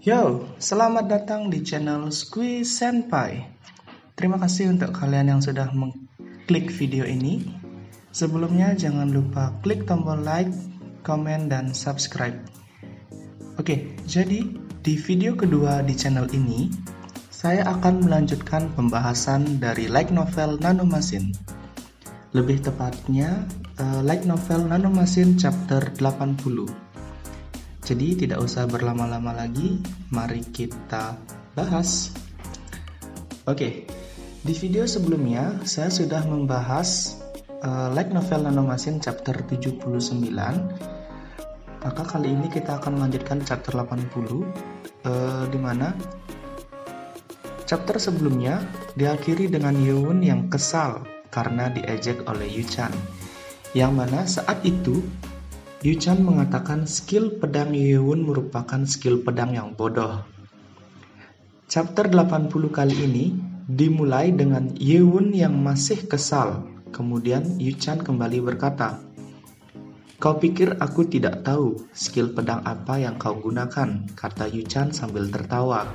Yo, selamat datang di channel Squee Senpai. Terima kasih untuk kalian yang sudah mengklik video ini. Sebelumnya jangan lupa klik tombol like, komen, dan subscribe. Oke, jadi di video kedua di channel ini, saya akan melanjutkan pembahasan dari light novel Nanomachine. Lebih tepatnya, light novel Nanomachine chapter 80. Jadi tidak usah berlama-lama lagi, mari kita bahas. Oke, di video sebelumnya saya sudah membahas light novel Nanomachine chapter 79. Maka kali ini kita akan melanjutkan chapter 80, di mana chapter sebelumnya diakhiri dengan Yeowon yang kesal karena diejek oleh Yu-chan. Yang mana saat itu Yu-chan mengatakan skill pedang Yeowon merupakan skill pedang yang bodoh. Chapter 80 kali ini dimulai dengan Yeowon yang masih kesal. Kemudian Yu-chan kembali berkata, "Kau pikir aku tidak tahu skill pedang apa yang kau gunakan?" kata Yu-chan sambil tertawa.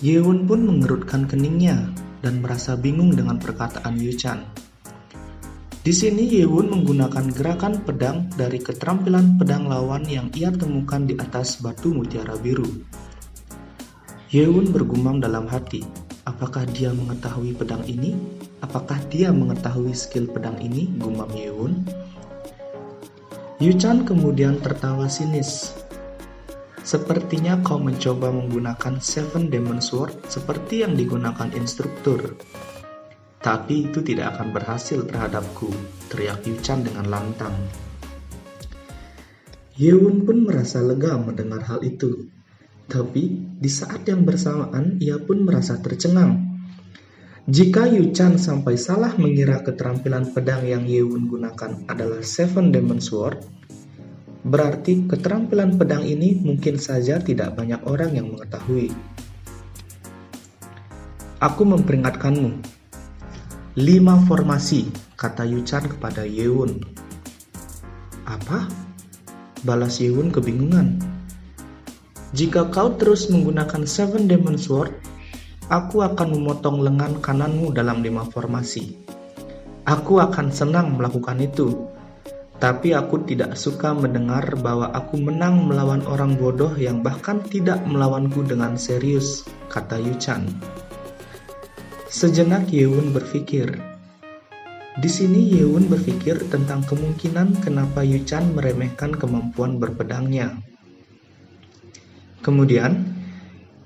Yeowon pun mengerutkan keningnya dan merasa bingung dengan perkataan Yu-chan. Di sini Yeowon menggunakan gerakan pedang dari keterampilan pedang lawan yang ia temukan di atas batu mutiara biru. Yeowon bergumam dalam hati, apakah dia mengetahui pedang ini? Apakah dia mengetahui skill pedang ini? Gumam Yeowon. Yu-chan kemudian tertawa sinis. "Sepertinya kau mencoba menggunakan Seven Demon Sword seperti yang digunakan instruktur. Tapi itu tidak akan berhasil terhadapku," teriak Yu-chan dengan lantang. Yeowon pun merasa lega mendengar hal itu. Tapi di saat yang bersamaan ia pun merasa tercengang. Jika Yu-chan sampai salah mengira keterampilan pedang yang Yeowon gunakan adalah Seven Demon Sword, berarti keterampilan pedang ini mungkin saja tidak banyak orang yang mengetahui. "Aku memperingatkanmu. 5 formasi," kata Yu-chan kepada Yeowon. "Apa?" balas Yeowon kebingungan. "Jika kau terus menggunakan Seven Demon Sword, aku akan memotong lengan kananmu dalam 5 formasi. Aku akan senang melakukan itu. Tapi aku tidak suka mendengar bahwa aku menang melawan orang bodoh yang bahkan tidak melawanku dengan serius," kata Yu-chan. Sejenak Yeowon berpikir. Di sini Yeowon berpikir tentang kemungkinan kenapa Yu-chan meremehkan kemampuan berpedangnya. Kemudian,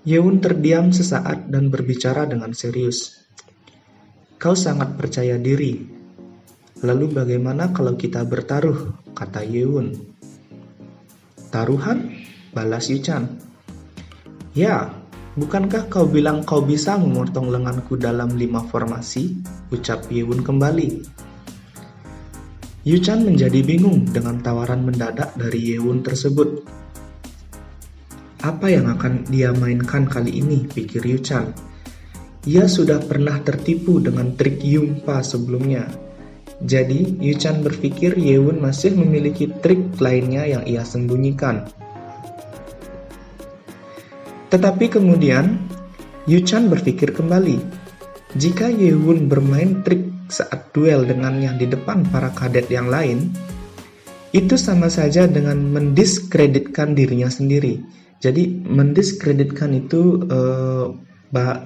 Yeowon terdiam sesaat dan berbicara dengan serius. "Kau sangat percaya diri. Lalu bagaimana kalau kita bertaruh?" kata Yeowon. "Taruhan?" balas Yu-chan. "Ya, bukankah kau bilang kau bisa memotong lenganku dalam 5 formasi?" ucap Yeowon kembali. Yu-chan menjadi bingung dengan tawaran mendadak dari Yeowon tersebut. Apa yang akan dia mainkan kali ini, pikir Yu-chan. Ia sudah pernah tertipu dengan trik Yumpa sebelumnya. Jadi Yu-chan berpikir Yeowon masih memiliki trik lainnya yang ia sembunyikan. Tetapi kemudian, Yu-chan berpikir kembali, jika Yeowon bermain trik saat duel dengan yang di depan para kadet yang lain, itu sama saja dengan mendiskreditkan dirinya sendiri. Jadi mendiskreditkan itu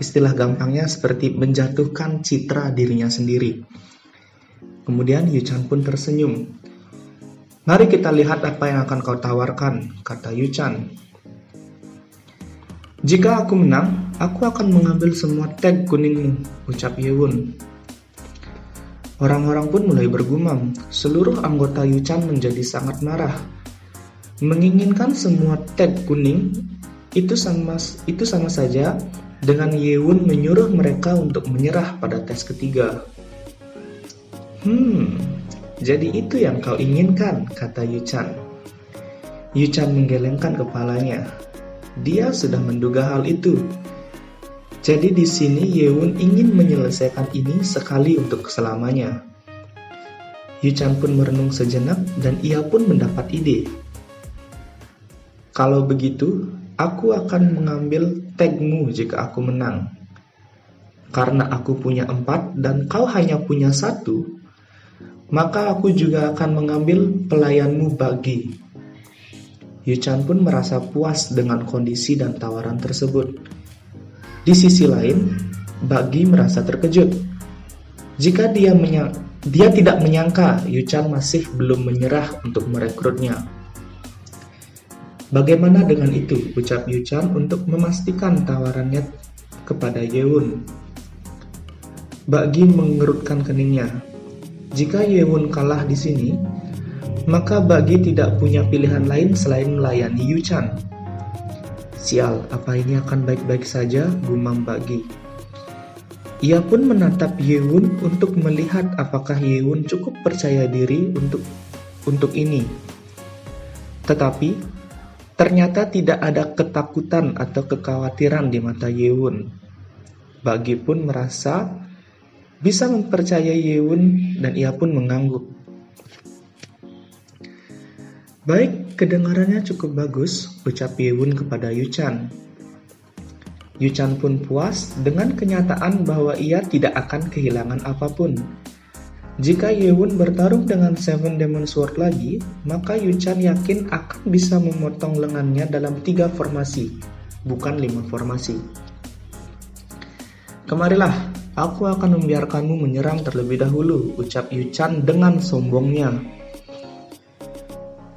istilah gampangnya seperti menjatuhkan citra dirinya sendiri. Kemudian Yu-chan pun tersenyum. "Mari kita lihat apa yang akan kau tawarkan," kata Yu-chan. "Jika aku menang, aku akan mengambil semua tag kuningmu," ucap Yeowon. Orang-orang pun mulai bergumam. Seluruh anggota Yu-chan menjadi sangat marah. Menginginkan semua tag kuning itu sama saja dengan Yeowon menyuruh mereka untuk menyerah pada tes ketiga. Jadi itu yang kau inginkan," kata Yu-chan. Yu-chan menggelengkan kepalanya. Dia sudah menduga hal itu. Jadi di sini Yeowon ingin menyelesaikan ini sekali untuk selamanya. Yu-chan pun merenung sejenak dan ia pun mendapat ide. "Kalau begitu, Aku akan mengambil tagmu jika aku menang. Karena aku punya 4 dan kau hanya punya 1, maka aku juga akan mengambil pelayanmu Bagi. Yuchan pun merasa puas dengan kondisi dan tawaran tersebut. Di sisi lain, Bagi merasa terkejut. Jika dia tidak menyangka Yuchan masih belum menyerah untuk merekrutnya. Bagaimana dengan itu, ucap Yuchan untuk memastikan tawarannya kepada Yewon. Bagi mengerutkan keningnya. Jika Yewon kalah di sini, maka Bagi tidak punya pilihan lain selain melayani Yuchan. Sial, apa ini akan baik-baik saja, gumam Bagi. Ia pun menatap Yewon untuk melihat apakah Yewon cukup percaya diri untuk ini. Tetapi ternyata tidak ada ketakutan atau kekhawatiran di mata Yewon. Bagi pun merasa bisa mempercayai Yewon dan ia pun mengangguk. Baik, kedengarannya cukup bagus, ucap Yewon kepada Yuchan. Yuchan pun puas dengan kenyataan bahwa ia tidak akan kehilangan apapun. Jika Yewon bertarung dengan Seven Demon Sword lagi, maka Yuchan yakin akan bisa memotong lengannya dalam 3 formasi, bukan 5 formasi. Kemarilah, aku akan membiarkanmu menyerang terlebih dahulu, ucap Yuchan dengan sombongnya.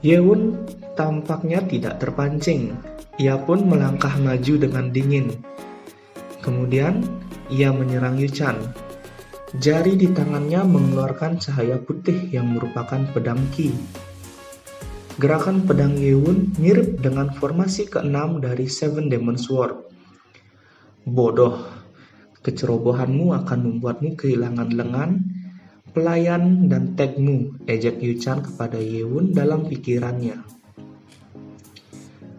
Yewon tampaknya tidak terpancing. Ia pun melangkah maju dengan dingin. Kemudian, ia menyerang Yuchan. Jari di tangannya mengeluarkan cahaya putih yang merupakan pedang Ki. Gerakan pedang Yewon mirip dengan formasi ke-6 dari Seven Demon Sword. Bodoh, kecerobohanmu akan membuatmu kehilangan lengan, pelayan, dan tagmu, ejek Yuchan kepada Yewon dalam pikirannya.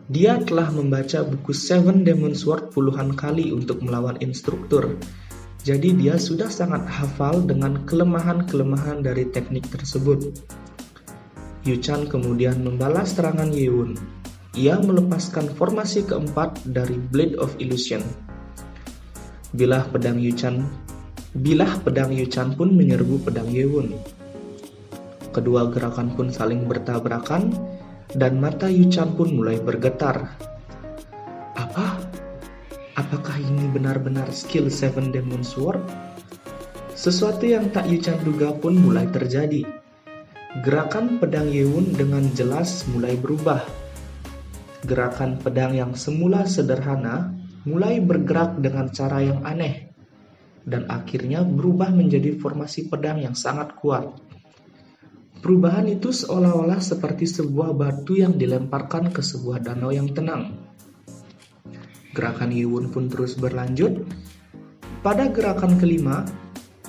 Dia telah membaca buku Seven Demon Sword puluhan kali untuk melawan instruktur. Jadi dia sudah sangat hafal dengan kelemahan-kelemahan dari teknik tersebut. Yuchan kemudian membalas serangan Yewon. Ia melepaskan formasi keempat dari Blade of Illusion. Bilah pedang Yuchan pun menyerbu pedang Yewon. Kedua gerakan pun saling bertabrakan dan mata Yuchan pun mulai bergetar. Apakah ini benar-benar skill Seven Demon Sword? Sesuatu yang tak Yuchan duga pun mulai terjadi. Gerakan pedang Yewon dengan jelas mulai berubah. Gerakan pedang yang semula sederhana mulai bergerak dengan cara yang aneh, dan akhirnya berubah menjadi formasi pedang yang sangat kuat. Perubahan itu seolah-olah seperti sebuah batu yang dilemparkan ke sebuah danau yang tenang. Gerakan Yewon pun terus berlanjut. Pada gerakan kelima,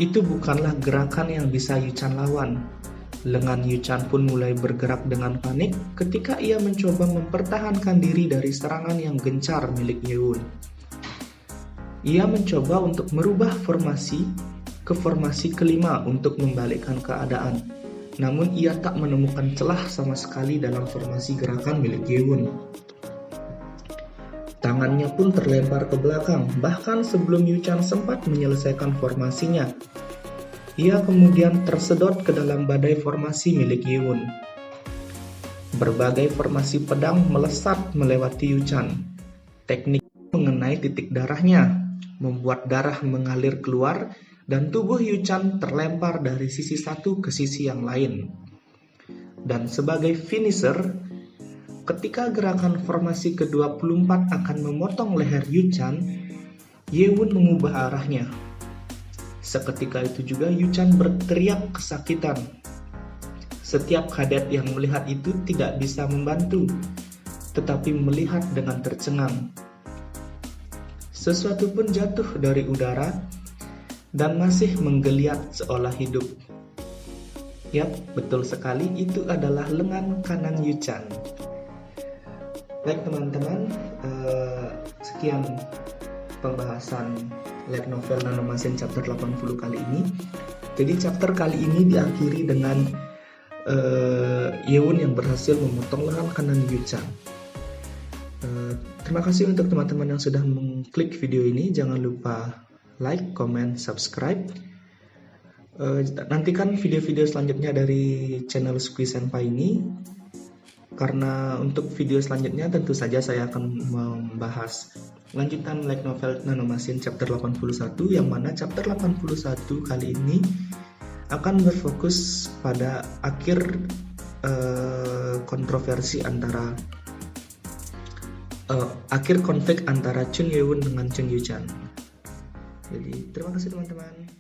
itu bukanlah gerakan yang bisa Yuchan lawan. Lengan Yuchan pun mulai bergerak dengan panik ketika ia mencoba mempertahankan diri dari serangan yang gencar milik Yewon. Ia mencoba untuk merubah formasi ke formasi kelima untuk membalikkan keadaan. Namun ia tak menemukan celah sama sekali dalam formasi gerakan milik Yewon. Tangannya pun terlempar ke belakang, bahkan sebelum Yuchan sempat menyelesaikan formasinya. Ia kemudian tersedot ke dalam badai formasi milik Yewon. Berbagai formasi pedang melesat melewati Yuchan. Teknik mengenai titik darahnya, membuat darah mengalir keluar, dan tubuh Yuchan terlempar dari sisi satu ke sisi yang lain. Dan sebagai finisher, ketika gerakan formasi ke-24 akan memotong leher Yuchan, Yewon mengubah arahnya. Seketika itu juga Yuchan berteriak kesakitan. Setiap kadet yang melihat itu tidak bisa membantu, tetapi melihat dengan tercengang. Sesuatu pun jatuh dari udara dan masih menggeliat seolah hidup. Yap, betul sekali, itu adalah lengan kanan Yuchan. Baik teman-teman, sekian pembahasan light novel Nanomachine chapter 80 kali ini. Jadi chapter kali ini diakhiri dengan Yewon yang berhasil memotong lengan kanan Yuchan. Terima kasih untuk teman-teman yang sudah mengklik video ini. Jangan lupa like, comment, subscribe. Nantikan video-video selanjutnya dari channel Squee Senpai ini. Karena untuk video selanjutnya tentu saja saya akan membahas lanjutan light novel Nanomachine chapter 81, yang mana chapter 81 kali ini akan berfokus pada akhir kontroversi antara akhir konflik antara Chun Ye-won dengan Chun Yu-chan. Jadi terima kasih teman-teman.